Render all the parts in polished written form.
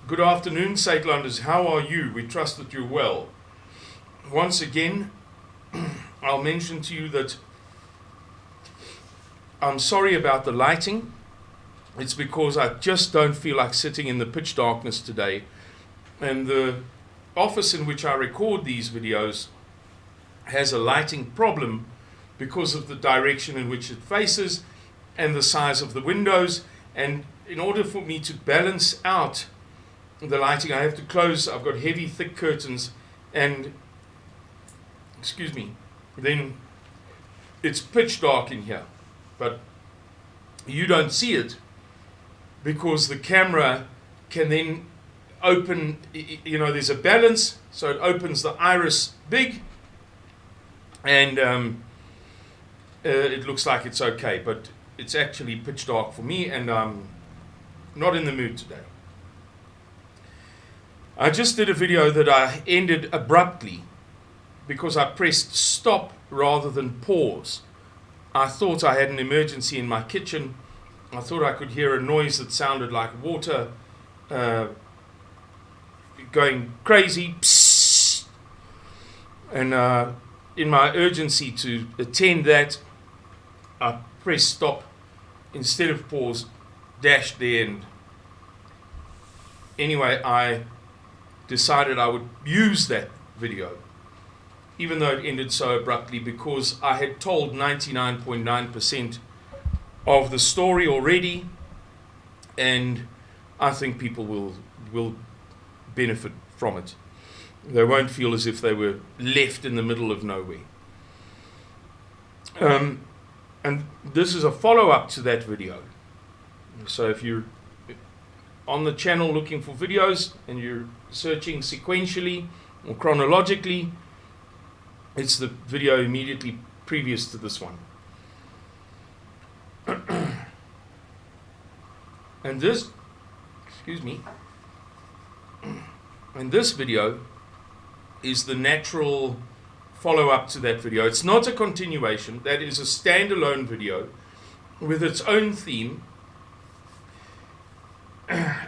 Good afternoon, Sakelanders. How are you? We trust that you're well. Once again, I'll mention to you that I'm sorry about the lighting. It's because I just don't feel like sitting in the pitch darkness today. And the office in which I record these videos has a lighting problem because of the direction in which it faces and the size of the windows. And in order for me to balance out the lighting, I have to close. I've got heavy, thick curtains, and then it's pitch dark in here. But you don't see it because the camera can then open, there's a balance, so it opens the iris big, and it looks like it's okay, but it's actually pitch dark for me, and I'm not in the mood today. I just did a video that I ended abruptly because I pressed stop rather than pause. I thought I had an emergency in my kitchen. I thought I could hear a noise that sounded like water going crazy. Psst. And in my urgency to attend that, I pressed stop instead of pause, dashed there, and anyway, I decided I would use that video, even though it ended so abruptly, because I had told 99.9% of the story already, and I think people will benefit from it. They won't feel as if they were left in the middle of nowhere. And this is a follow-up to that video. So if you're on the channel looking for videos and you're searching sequentially or chronologically, it's the video immediately previous to this one. And this video is the natural follow-up to that video. It's not a continuation. That is a standalone video with its own theme.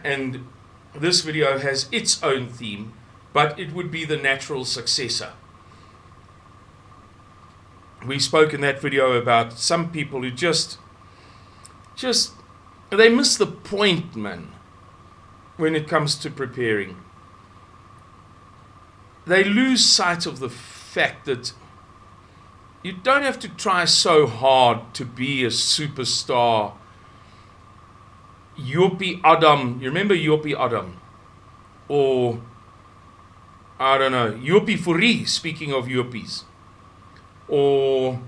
And this video has its own theme, but it would be the natural successor. We spoke in that video about some people who just they miss the point, man, when it comes to preparing. They lose sight of the fact that you don't have to try so hard to be a superstar. Yopi Adam, you remember Yopi Adam? Or, I don't know, Yopi Fourie, speaking of Yopies. Or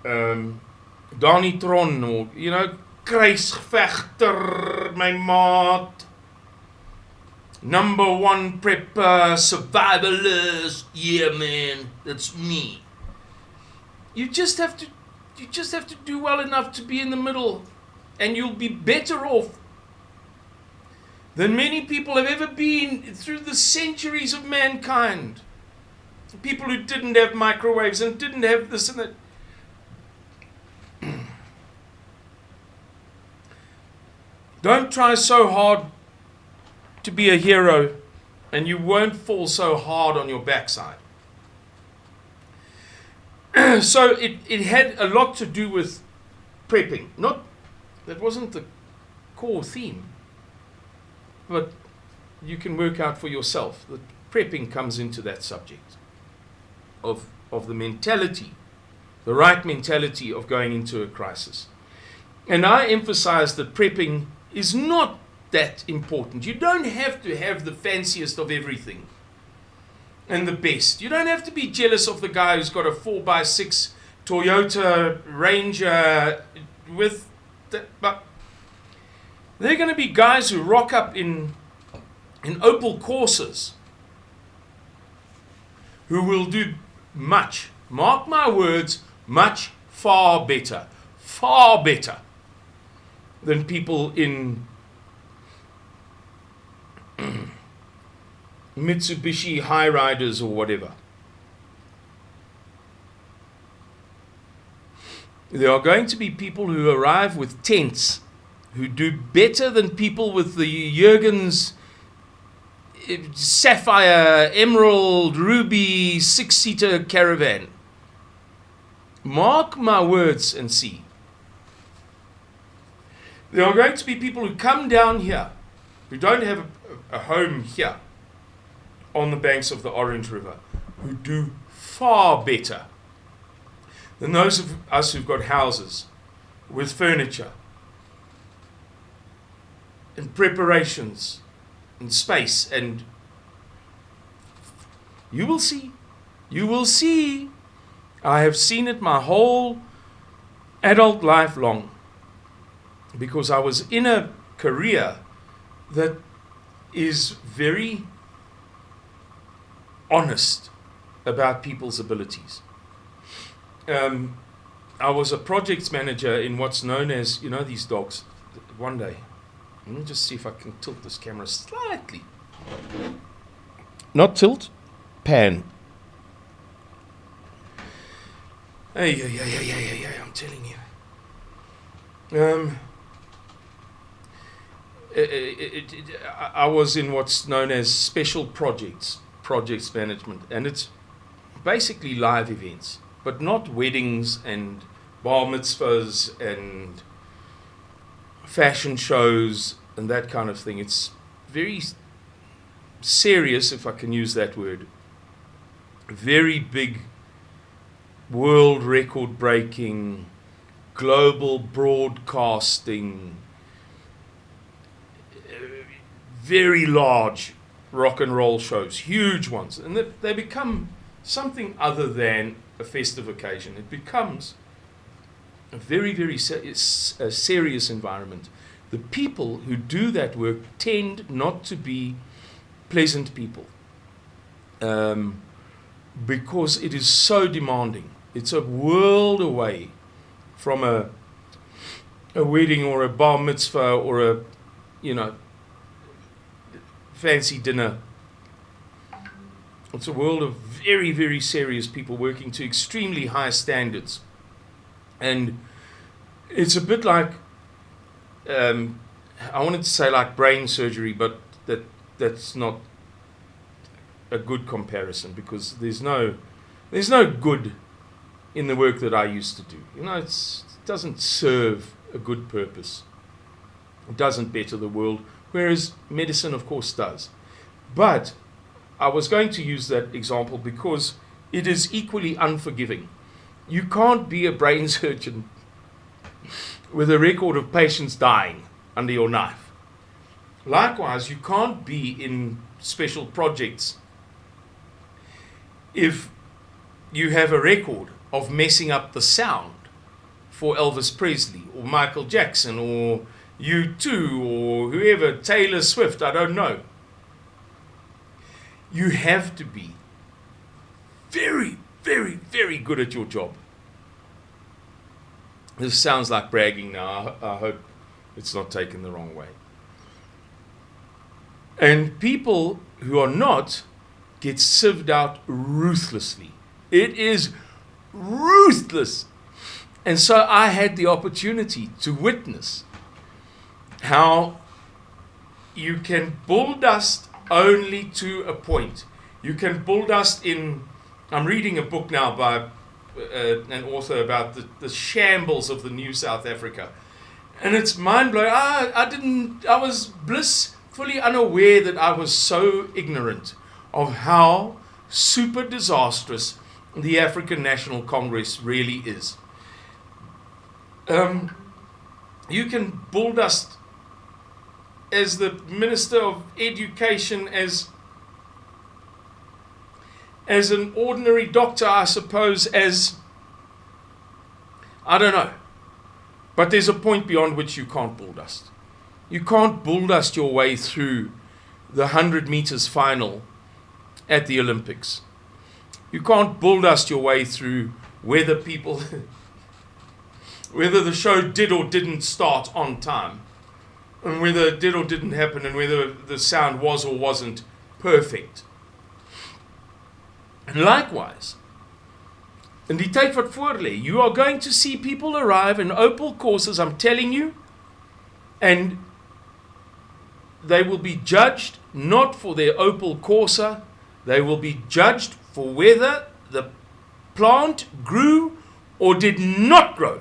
Danny Tron, or, kruisvechter, my maat. Number one prepper, survivalist. Yeah, man, that's me. You just have to do well enough to be in the middle, and you'll be better off than many people have ever been through the centuries of mankind. People who didn't have microwaves and didn't have this and that. Don't try so hard to be a hero, and you won't fall so hard on your backside. So it had a lot to do with prepping. That wasn't the core theme, but you can work out for yourself that prepping comes into that subject of the mentality, the right mentality of going into a crisis. And I emphasize that prepping is not that important. You don't have to have the fanciest of everything and the best. You don't have to be jealous of the guy who's got a 4x6 Toyota Ranger with but there are going to be guys who rock up in Opel Corsas who will do much, mark my words, much far better than people in Mitsubishi High Riders or whatever. There are going to be people who arrive with tents who do better than people with the Jurgens sapphire, emerald, ruby, 6-seater caravan. Mark my words and see. There are going to be people who come down here, who don't have a home here on the banks of the Orange River, who do far better than those of us who've got houses with furniture and preparations and space, and you will see. You will see. I have seen it my whole adult life long, because I was in a career that is very honest about people's abilities. I was a projects manager in what's known as, you know, these dogs. One day, let me just see if I can tilt this camera slightly. Not tilt, pan. Hey, I'm telling you. I was in what's known as special projects management, and it's basically live events, but not weddings and bar mitzvahs and fashion shows and that kind of thing. It's very serious, if I can use that word. Very big, world record breaking, global broadcasting, very large rock and roll shows, huge ones. And they become something other than a festive occasion. It becomes a very, very serious environment. The people who do that work tend not to be pleasant people, because it is so demanding. It's a world away from a wedding or a bar mitzvah or a, fancy dinner. It's a world of very, very serious people working to extremely high standards. And it's a bit like, I wanted to say like brain surgery, but that's not a good comparison, because there's no good in the work that I used to do. It doesn't serve a good purpose. It doesn't better the world, whereas medicine, of course, does. But I was going to use that example because it is equally unforgiving. You can't be a brain surgeon with a record of patients dying under your knife. Likewise, you can't be in special projects if you have a record of messing up the sound for Elvis Presley or Michael Jackson or U2 or whoever, Taylor Swift, I don't know. You have to be very, very, very good at your job. This sounds like bragging now. I hope it's not taken the wrong way. And people who are not get sieved out ruthlessly. It is ruthless. And so I had the opportunity to witness how you can bull dust only to a point. You can bull dust in... I'm reading a book now by an author about the shambles of the new South Africa. And it's mind-blowing. I was blissfully unaware that I was so ignorant of how super disastrous the African National Congress really is. You can bull dust as the Minister of Education, as an ordinary doctor, I suppose, I don't know. But there's a point beyond which you can't bull dust. You can't bull dust your way through the 100 meters final at the Olympics. You can't bull dust your way through whether the show did or didn't start on time, and whether it did or didn't happen, and whether the sound was or wasn't perfect. And likewise, in die tyd wat voorlê, you are going to see people arrive in Opel courses, I'm telling you, and they will be judged not for their Opel Corsa, they will be judged for whether the plant grew or did not grow.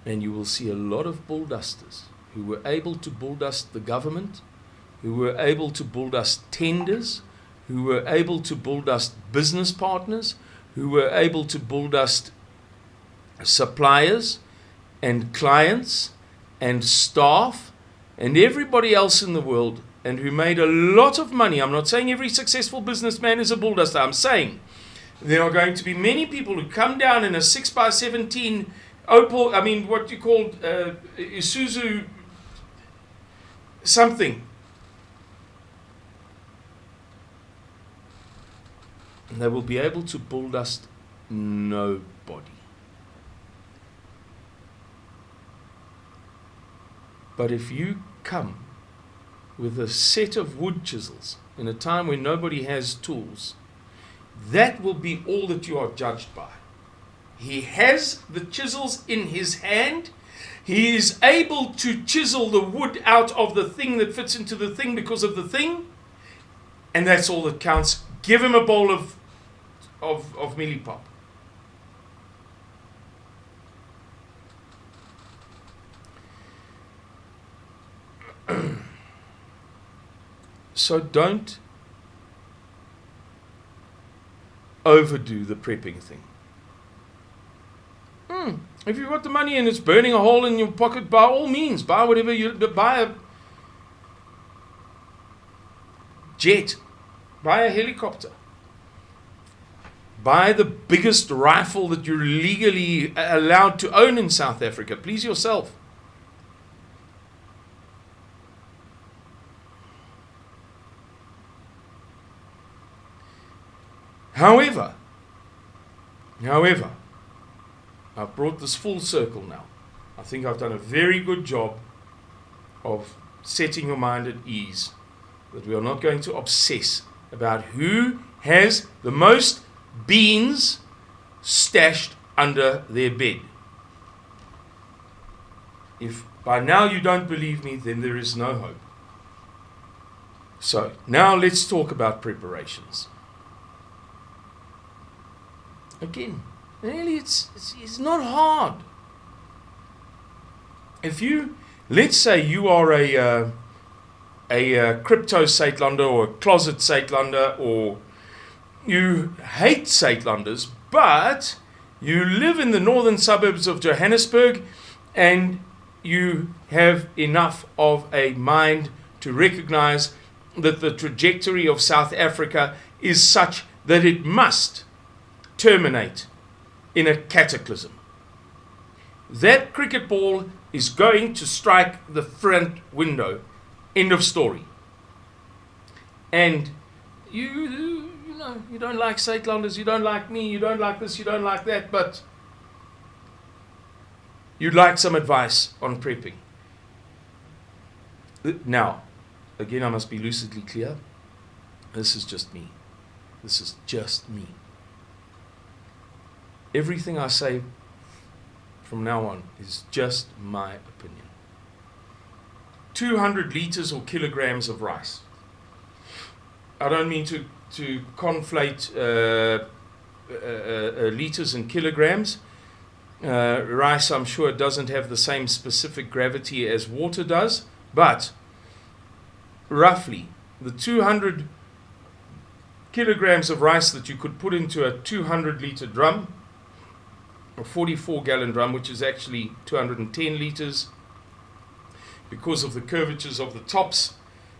And you will see a lot of bull dusters who were able to bull dust the government, who were able to bull dust tenders, who were able to bull dust business partners, who were able to bull dust suppliers and clients and staff and everybody else in the world, and who made a lot of money. I'm not saying every successful businessman is a bull duster. I'm saying there are going to be many people who come down in a 6x17 Opel, what you call Isuzu something. And they will be able to bull dust nobody. But if you come with a set of wood chisels in a time when nobody has tools, that will be all that you are judged by. He has the chisels in his hand. He is able to chisel the wood out of the thing that fits into the thing because of the thing. And that's all that counts. Give him a bowl of mealie pop. So don't overdo the prepping thing. If you've got the money and it's burning a hole in your pocket, by all means, buy whatever buy a jet, buy a helicopter, buy the biggest rifle that you're legally allowed to own in South Africa. Please yourself. However, I've brought this full circle now. I think I've done a very good job of setting your mind at ease that we are not going to obsess about who has the most beans stashed under their bed. If by now you don't believe me, then there is no hope. So now let's talk about preparations. Again, really, it's not hard. If you, let's say you are a crypto Saitlander or a closet Saitlander, or you hate Saitlanders, but you live in the northern suburbs of Johannesburg and you have enough of a mind to recognize that the trajectory of South Africa is such that it must terminate in a cataclysm. That cricket ball is going to strike the front window. End of story. And you don't like Saitlanders, you don't like me, you don't like this, you don't like that, but you'd like some advice on prepping. Now, again, I must be lucidly clear. This is just me. This is just me. Everything I say from now on is just my opinion. 200 liters or kilograms of rice. I don't mean to conflate liters and kilograms. Rice, I'm sure, doesn't have the same specific gravity as water does, but roughly the 200 kilograms of rice that you could put into a 200-liter drum, a 44-gallon drum, which is actually 210 liters. Because of the curvatures of the tops,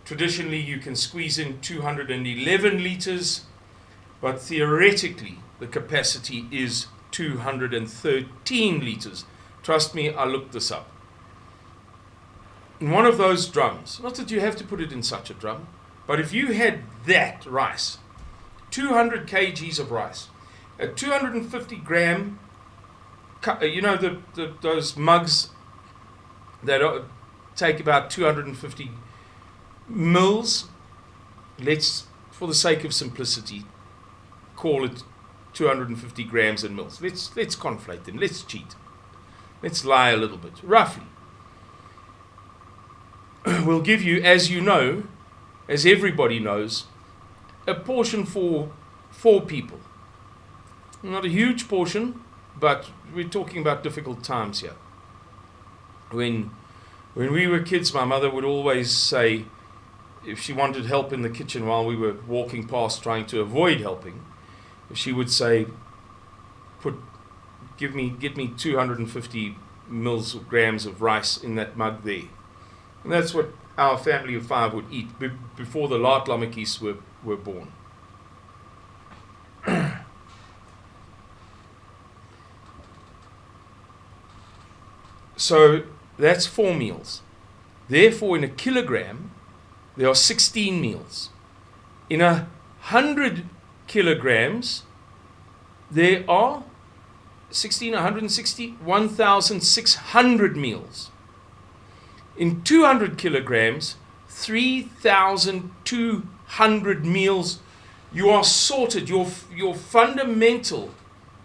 traditionally you can squeeze in 211 liters, but theoretically the capacity is 213 liters. Trust me, I looked this up. In one of those drums, not that you have to put it in such a drum, but if you had that rice, 200 kgs of rice, a 250 gram, those mugs that take about 250 mils, let's, for the sake of simplicity, call it 250 grams in mils. Let's conflate them. Let's cheat. Let's lie a little bit. Roughly. will give you, as you know, as everybody knows, a portion for 4 people. Not a huge portion, but we're talking about difficult times here. When we were kids, my mother would always say, if she wanted help in the kitchen while we were walking past trying to avoid helping, she would say, get me 250 grams of rice in that mug there. And that's what our family of 5 would eat before the laat lammetjies were born. So that's 4 meals. Therefore, in a kilogram, there are 16 meals. In 100 kilograms, there are 16, 160, 1,600 meals. In 200 kilograms, 3,200 meals. You are sorted. Your fundamental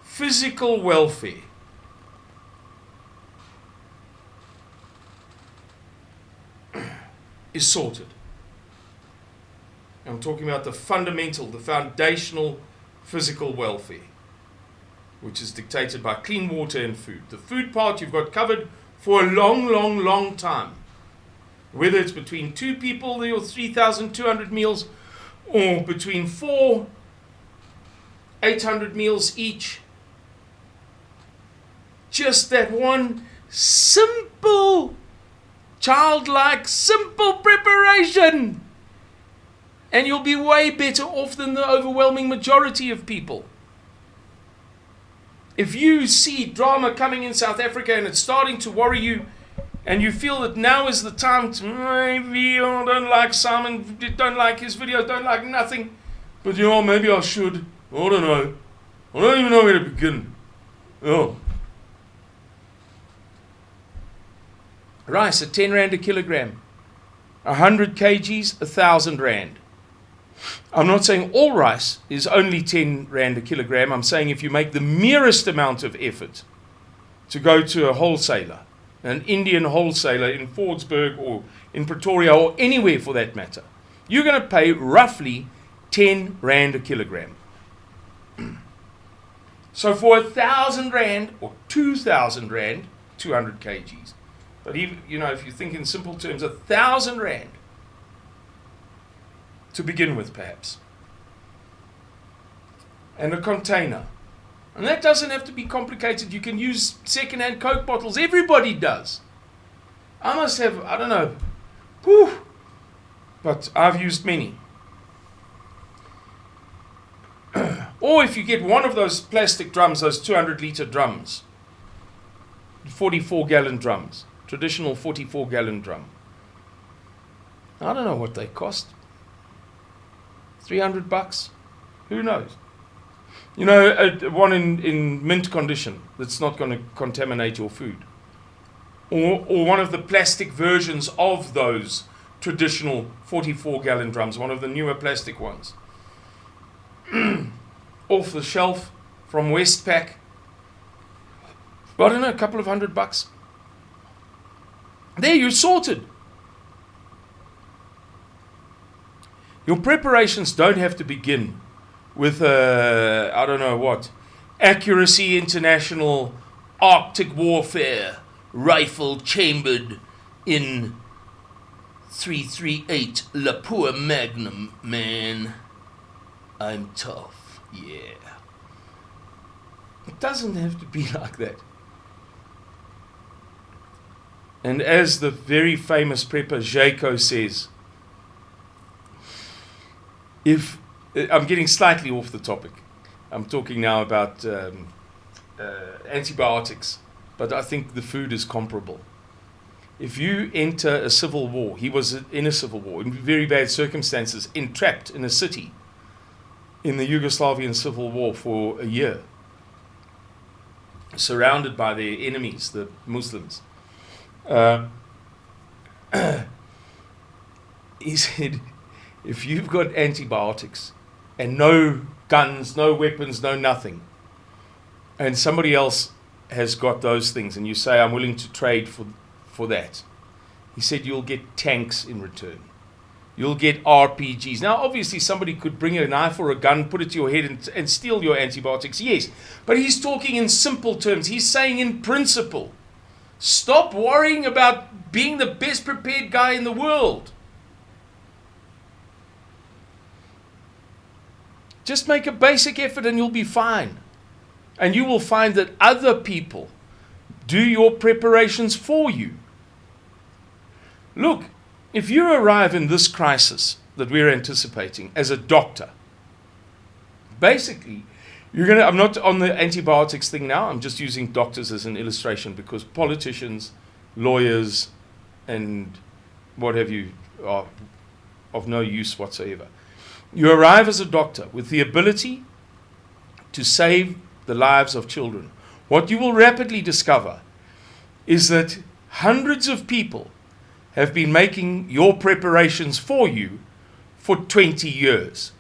physical welfare is sorted. I'm talking about the fundamental, the foundational physical welfare, which is dictated by clean water and food. The food part you've got covered for a long, long, long time. Whether it's between 2 people, there are 3,200 meals, or between 4, 800 meals each. Just that one simple, childlike, simple preparation. And you'll be way better off than the overwhelming majority of people. If you see drama coming in South Africa and it's starting to worry you, and you feel that now is the time to, maybe I don't like Simon, don't like his videos, don't like nothing, but maybe I should, I don't know. I don't even know where to begin. Oh. Rice at 10 rand a kilogram. 100 kgs, 1,000 rand. I'm not saying all rice is only 10 rand a kilogram. I'm saying if you make the merest amount of effort to go to a wholesaler, an Indian wholesaler in Fordsburg or in Pretoria or anywhere for that matter, you're going to pay roughly 10 rand a kilogram. So for 1,000 rand or 2,000 rand, 200 kgs, but even, if you think in simple terms, 1,000 rand to begin with, perhaps, and a container. And that doesn't have to be complicated. You can use second-hand Coke bottles. Everybody does. I must have, I don't know, but I've used many. Or if you get one of those plastic drums, those 200-liter drums, 44-gallon drums, traditional 44-gallon drum. I don't know what they cost. $300? Who knows? One in mint condition that's not going to contaminate your food. Or one of the plastic versions of those traditional 44-gallon drums, one of the newer plastic ones. Off the shelf from Westpac. I don't know, a couple of $100. There, you're sorted. Your preparations don't have to begin with I don't know what, Accuracy International Arctic Warfare rifle chambered in 338 Lapua Magnum, man. I'm tough, yeah. It doesn't have to be like that. And as the very famous prepper Jaco says, I'm getting slightly off the topic. I'm talking now about antibiotics, but I think the food is comparable. If you enter a civil war, he was in a civil war, in very bad circumstances, entrapped in a city in the Yugoslavian civil war for a year, surrounded by their enemies, the Muslims. He said, if you've got antibiotics and no guns, no weapons, no nothing, and somebody else has got those things, and you say, I'm willing to trade for that, He said you'll get tanks in return. You'll get RPGs. Now, obviously, somebody could bring a knife or a gun, put it to your head, and steal your antibiotics. Yes, but he's talking in simple terms. He's saying in principle, stop worrying about being the best prepared guy in the world. Just make a basic effort and you'll be fine. And you will find that other people do your preparations for you. Look, if you arrive in this crisis that we're anticipating as a doctor, basically, I'm not on the antibiotics thing now, I'm just using doctors as an illustration because politicians, lawyers, and what have you are of no use whatsoever. You arrive as a doctor with the ability to save the lives of children. What you will rapidly discover is that hundreds of people have been making your preparations for you for 20 years.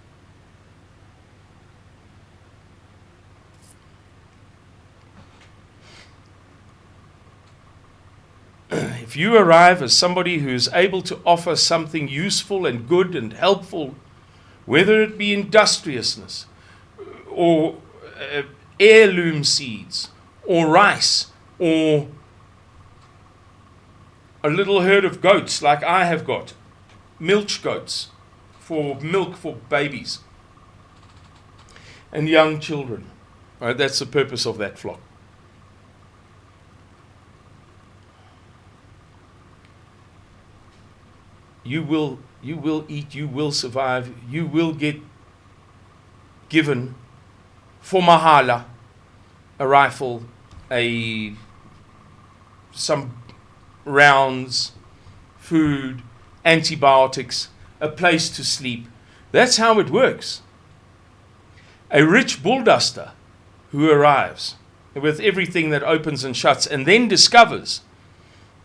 If you arrive as somebody who is able to offer something useful and good and helpful, whether it be industriousness or heirloom seeds or rice or a little herd of goats like I have got, milch goats for milk for babies and young children. Right, that's the purpose of that flock. You will eat, you will survive, you will get given for mahala a rifle, some rounds, food, antibiotics, a place to sleep. That's how it works. A rich bullduster who arrives with everything that opens and shuts and then discovers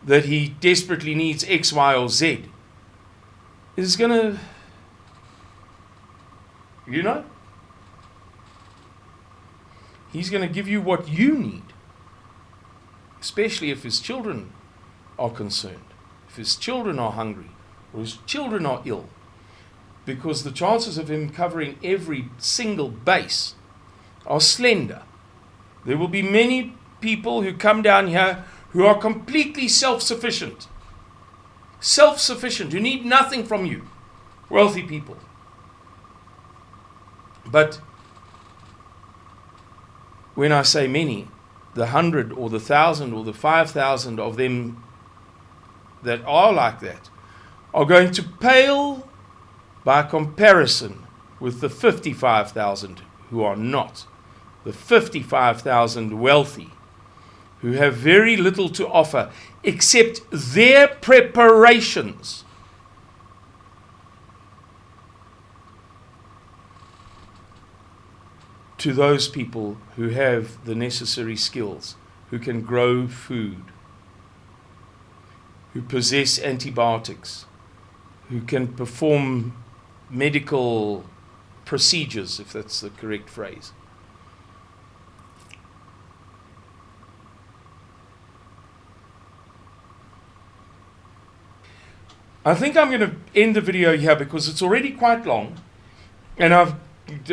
that he desperately needs X, Y, or Z is going to, he's going to give you what you need, especially if his children are concerned, if his children are hungry, or his children are ill, because the chances of him covering every single base are slender. There will be many people who come down here who are completely self-sufficient, who need nothing from you, wealthy people. But when I say many, the 100 or the 1,000 or the 5,000 of them that are like that are going to pale by comparison with the 55,000 who are not. The 55,000 wealthy who have very little to offer except their preparations. To those people who have the necessary skills, who can grow food, who possess antibiotics, who can perform medical procedures, if that's the correct phrase. I think I'm going to end the video here because it's already quite long and I've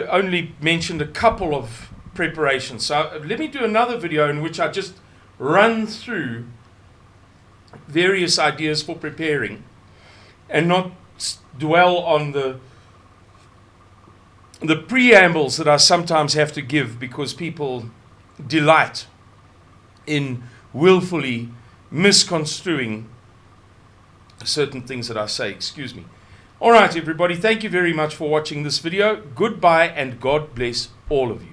only mentioned a couple of preparations. So let me do another video in which I just run through various ideas for preparing and not dwell on the preambles that I sometimes have to give because people delight in willfully misconstruing certain things that I say. Excuse me. All right, everybody. Thank you very much for watching this video. Goodbye and God bless all of you.